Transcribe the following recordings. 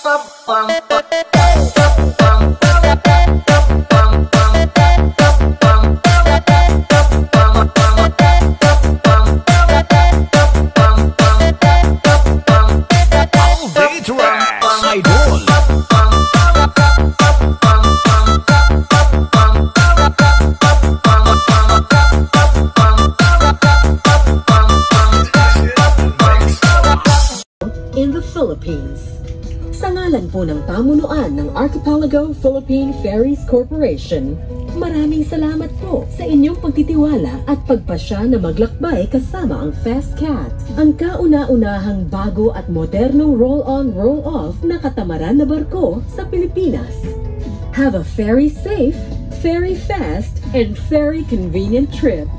In the Philippines. Sa ngalan po ng pamunuan ng Archipelago Philippine Ferries Corporation, maraming salamat po sa inyong pagtitiwala at pagpasya na maglakbay kasama ang FastCat, ang kauna-unahang bago at modernong roll-on roll-off na katamaran na barko sa Pilipinas. Have a very safe, very fast, and very convenient trip.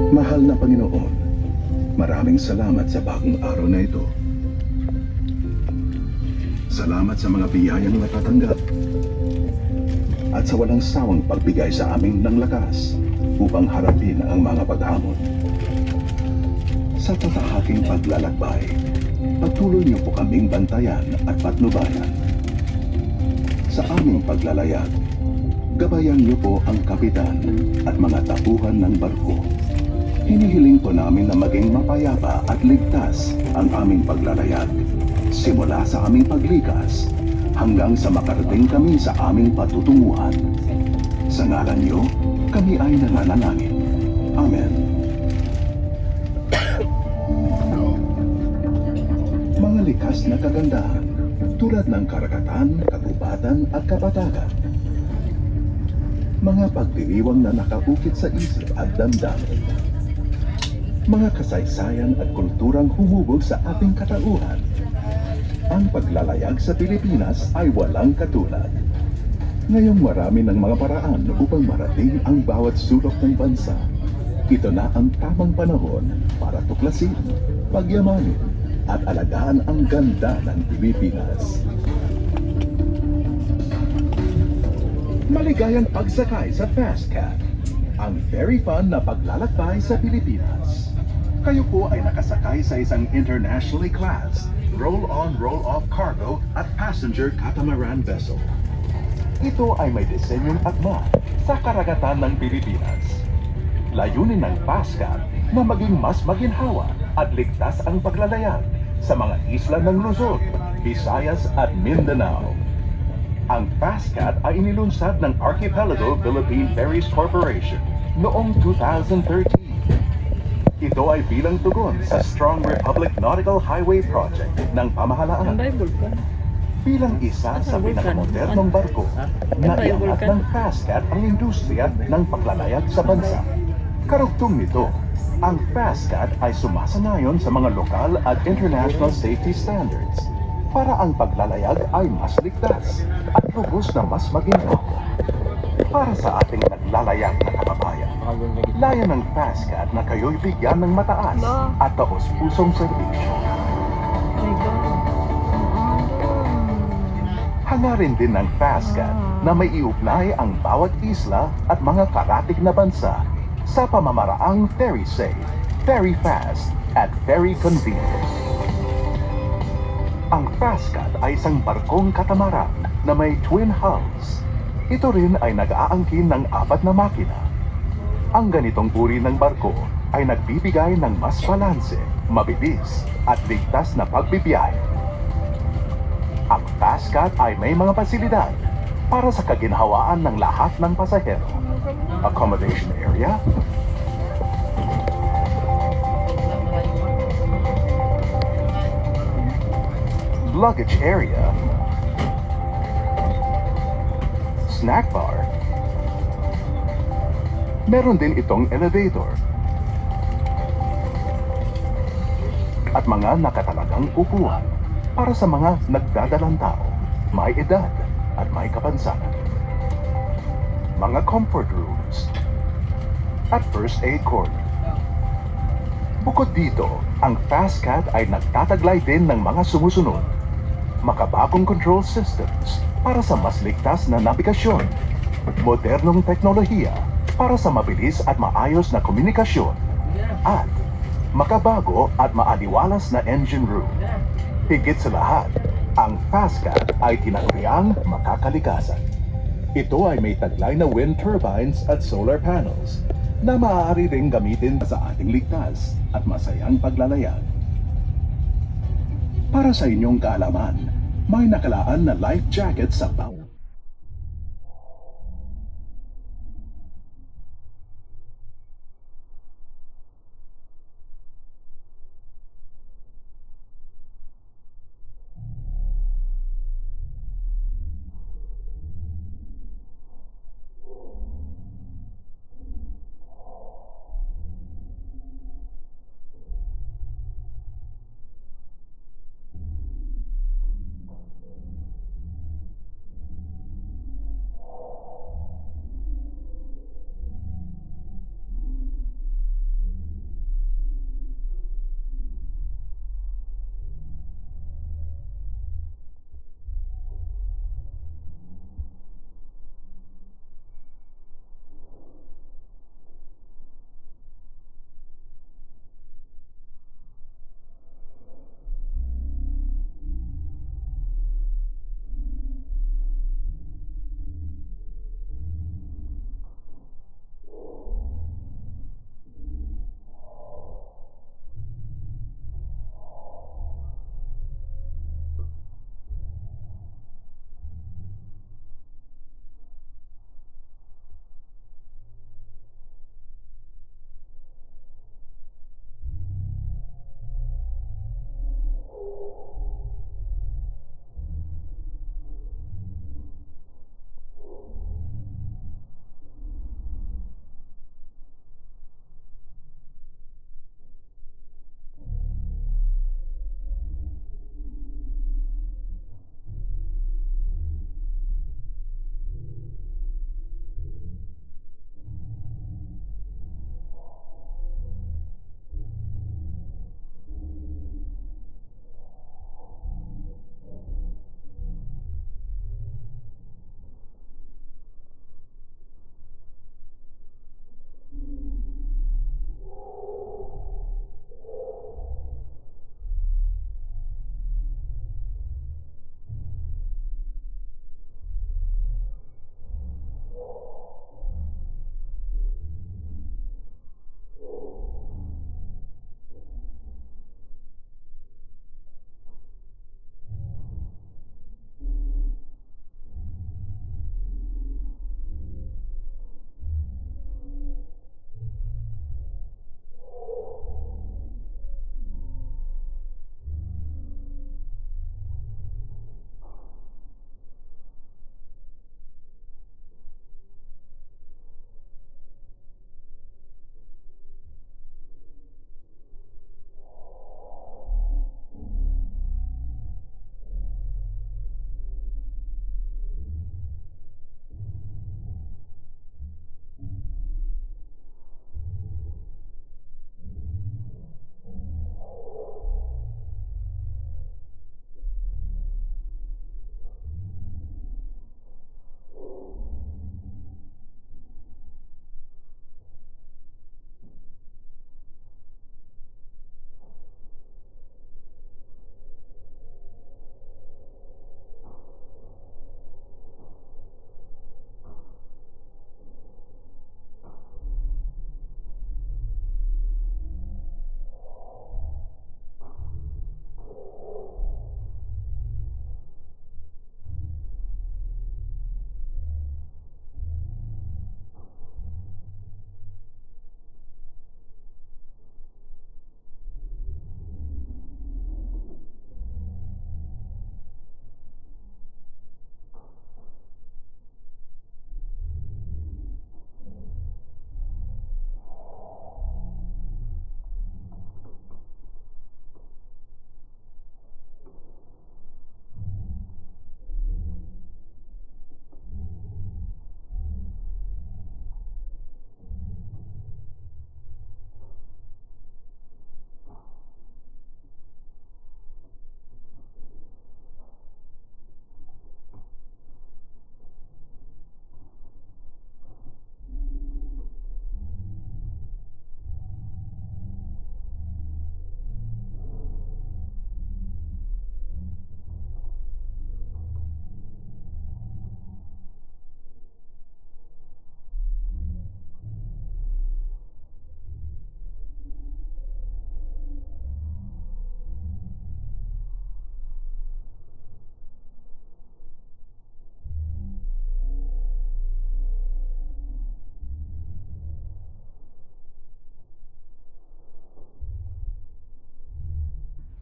Mahal na Panginoon, maraming salamat sa bagong araw na ito. Salamat sa mga biyayang natatanggap at sa walang sawang pagbigay sa amin ng lakas upang harapin ang mga paghamon. Sa tatahaking paglalakbay, patuloy niyo po kaming bantayan at patnubayan. Sa aming paglalayag, gabayan niyo po ang kapitan at mga tauhan ng barko. Hinihiling po namin na maging mapayapa at ligtas ang aming paglalayag, simula sa aming paglikas hanggang sa makarating kami sa aming patutunguhan. Sa ngalan niyo, kami ay nananalangin. Amen. Mga likas na kagandahan, tulad ng karagatan, kagubatan at kapatagan. Mga pagdiriwang na nakaukit sa isip at damdamin. Mga kasaysayan at kulturang humubog sa ating katauhan. Ang paglalayag sa Pilipinas ay walang katulad. Ngayong marami ng mga paraan upang marating ang bawat sulok ng bansa. Ito na ang tamang panahon para tuklasin, pagyamanin, at alagaan ang ganda ng Pilipinas. Maligayang pagsakay sa FastCat, ang very fun na paglalakbay sa Pilipinas. Kayo po ay nakasakay sa isang internationally classed, roll-on, roll-off cargo at passenger catamaran vessel. Ito ay may disenyong akma sa karagatan ng Pilipinas. Layunin ng FastCat na maging mas maginhawa at ligtas ang paglalayag sa mga isla ng Luzon, Visayas at Mindanao. Ang FastCat ay inilunsad ng Archipelago Philippine Ferries Corporation noong 2013. Ito ay bilang tugon sa Strong Republic Nautical Highway Project ng pamahalaan. Bilang isa sa pinakamodernong barko na iangat ng FastCat ang industriya ng paglalayag sa bansa. Karugtong nito, ang FastCat ay sumasanayon sa mga lokal at international safety standards para ang paglalayag ay mas ligtas at lubos na mas maginhawa. Para sa ating naglalayag na kababayan, layan ng FastCat na kayo'y bigyan ng mataas at taos-pusong serbisyo. Hangarin din ng FastCat na may iugnay ang bawat isla at mga karatig na bansa sa pamamaraang very safe, very fast, at very convenient. Ang FastCat ay isang barkong katamaran na may twin hulls. Ito rin ay nag-aangkin ng 4 na makina. Ang ganitong uri ng barko ay nagbibigay ng mas balanse, mabilis, at ligtas na pagbibiyahe. Ang FastCat ay may mga pasilidad para sa kaginhawaan ng lahat ng pasahero. Accommodation area, luggage area, snack bar, Meron din itong elevator at mga nakatalagang upuan para sa mga nagdadalang tao, may edad at may kapansanan. Mga comfort rooms at first aid corner. Bukod dito, ang FastCat ay nagtataglay din ng mga sumusunod. Makabagong control systems para sa mas ligtas na nabigasyon. Modernong teknolohiya para sa mabilis at maayos na komunikasyon. At makabago at maaliwalas na engine room. Higit sa lahat, ang FastCat ay tinaguriang makakalikasan. Ito ay may taglay na wind turbines at solar panels na maaari ring gamitin sa ating ligtas at masayang paglalayag. Para sa inyong kaalaman, may nakalaan na life jacket sa bawat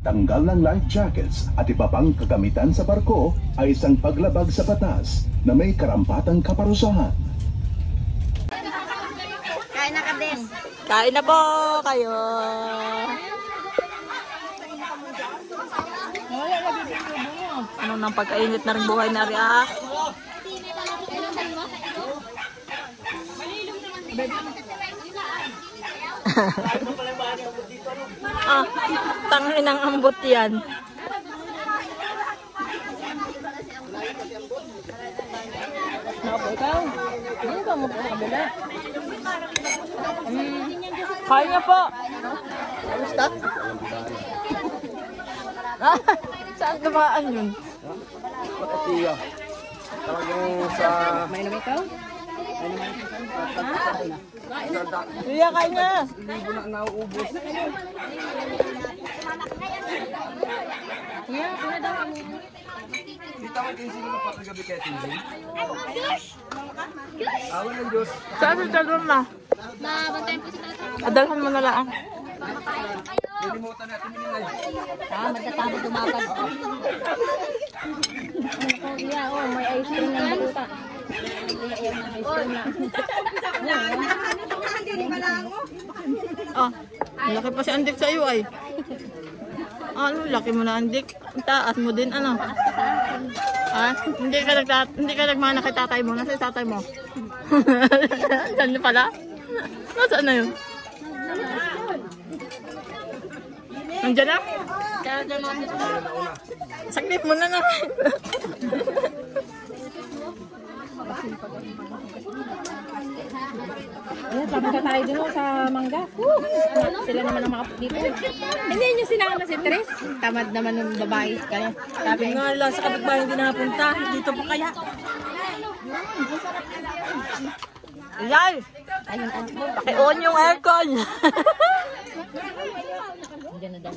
Tanggal ng life jackets at iba pang kagamitan sa barko ay isang paglabag sa batas na may karampatang kaparusahan. Kain na ka, Des. Kain na po kayo. Ano nang pagkainit na rin buhay na rin ah. Ah, tangin ng ambot yan. Kaya niya po. Kamusta? Saan dumaan yun? Patatiya. Talagang sa... May naman ikaw? Iya, kaya niya. Libo na nauubos. Kuya, kuna daw kami. Kita mo yung sino na pagkagabi kaya Tinjin? Awan ng Diyos. Saan sa talon na? Nabantayan po sila sa... Adalhan mo na lang. Nilimutan natin minilay. Magkatabi dumakan. Kuya, oh, may ice cream ng baluta. Ah, laki pa si Andik sa iyo ay. Ano, laki mo na Andik. Taas mo din ano? Ah, hindi ka nagmana kay tatay mo. Nasa tatay mo? Saan pala? Nasaan na yun? Nandiyan na? Saglit mo na na. Ayan, papunta tayo dun sa mangga. Sila naman ang mga dito. Hindi nyo sinama si Tres. Tamad naman ng babae kaya. Sabi nga lang sa kapitbahay hindi napunta. Dito pa kaya? Ilay! Ayun, Paki-on yung aircon. Diyan na daw.